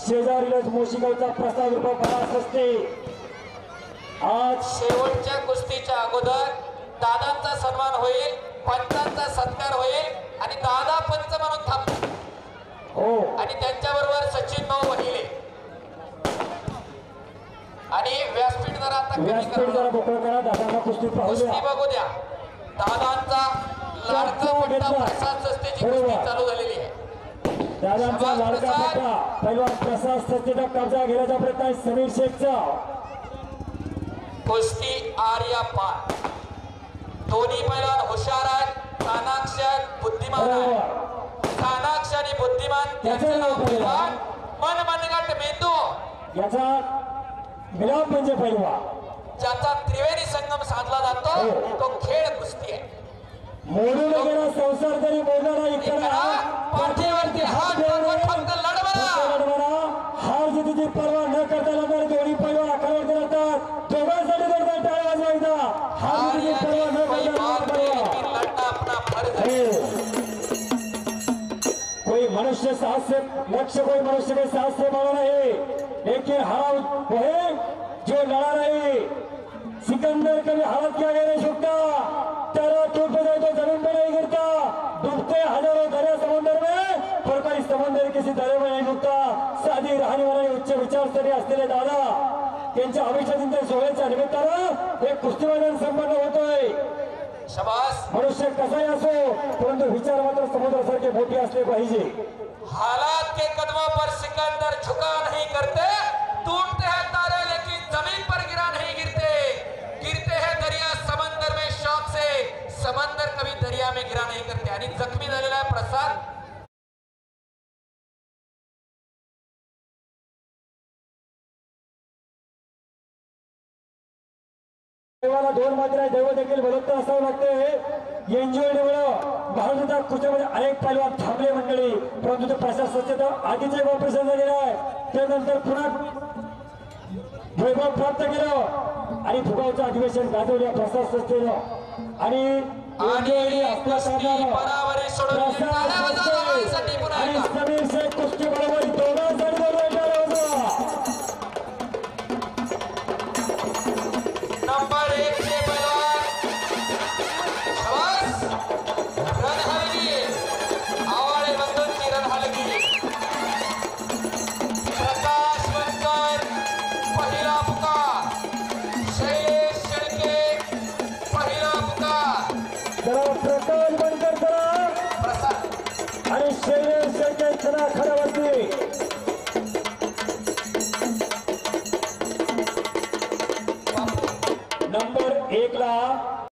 शेजारीलच मोशिगावचा प्रसाद रूप परास असते। आज शेवटच्या कुस्तीच्या अगोदर दादांचा सन्मान होईल, पंचांचा सत्कार होईल आणि दादा पंच म्हणून थांबतील। हो आणि त्यांच्याबरोबर सचिन भाऊ वहिले आणि व्यासपीठ जरा आता व्यासपीठ जरा मोकळं करा, दादांना कुस्ती पाहू कुस्ती द्या। बघू द्या। दादांचा लाडका पट्टा प्रसाद सस्तेची कुस्ती चालू झालेली आहे। दादांचा लाडका पट्टा पहिलवान प्रसाद सस्तेचा कब्जा घेण्याचा प्रयत्न आहे समीर शेखचा। कुस्ती आर्या पार, दोन्ही पैलवान हुशार आहेत, चाणाक्ष आहेत, बुद्धिमान आहेत। चाणाक्ष आणि बुद्धिमान त्यांचं नाव पैलवान मनमनगट मेंदू, याचा मिलाप म्हणजे पैलवान, ज्याचा त्रिवेणी संगम साधला जातो तो खेळ कुस्ती आहे। मोडून गेला संसार जरी बोलणारा इकडा पाठीवरती हात ठेवून फक्त लढवला। हार जितीची पर्वा न करता लढणारे दोन्ही पैलवान आखाड्यावरती लढतात। दोघांसाठी लढतात, टाळ्या वाजवा एकदा। हार जितीची पर्वा न करता लढणं अपना फर्ज है। कोई मनुष्य साहस से लक्ष्य, कोई मनुष्य के साहस से मारा नहीं, लेकिन हार वो है जो लड़ा नहीं। सिकंदर कभी हालत क्या नहीं झुकता, तेरा टूट पे जाए तो जमीन पे नहीं गिरता। डूबते हजारों दरिया समुद्र में, पर कोई समुद्र किसी दरे में नहीं डूबता। साधी राहणी वाले उच्च विचारसरणी असलेले दादा त्यांच्या अभिषेकाच्या सोहळ्याच्या निमित्तानं एक कुस्ती मैदान संपन्न होतोय। शाबास। मनुष्य कसाही असो, परंतु विचार मात्र समुद्रासारखे मोठे असले पाहिजे। हालात के कदमों पर सिकंदर झुका नहीं करते, टूटते हैं तारे लेकिन जमीन पर गिरा नहीं गिरते। गिरते हैं दरिया समंदर में शौक से, समंदर कभी दरिया में गिरा नहीं करते। आणि जखमी झालेला आहे प्रसाद। देवाला दोन मात्र देव देखील बोलत असावं लागते। एनजीओ देवळं भारताच्या कुस्तीमध्ये अनेक पैलवान थांबले मंडळी, परंतु ते प्रसाद स्वच्छता आधीचे ऑपरेशन झालेलं आहे, त्यानंतर पुन्हा वैभव प्राप्त केलं आणि फुगावचं अधिवेशन गाजवलं प्रसाद संस्थेनं। आणि आपल्या आणि समीर शेख कुस्ती बरोबर दोघांसाठी नंबर 1 से पैलवान शाबाश, रन हलगी आवाळे बंधन की रन हलगी। प्रकाश बनकर पहिला पुकार, शैलेश शेळके पहिला पुकार। प्रकाश बनकर करा प्रसाद आणि शैलेश शेळके चला खडावरती। नंबर 1 ला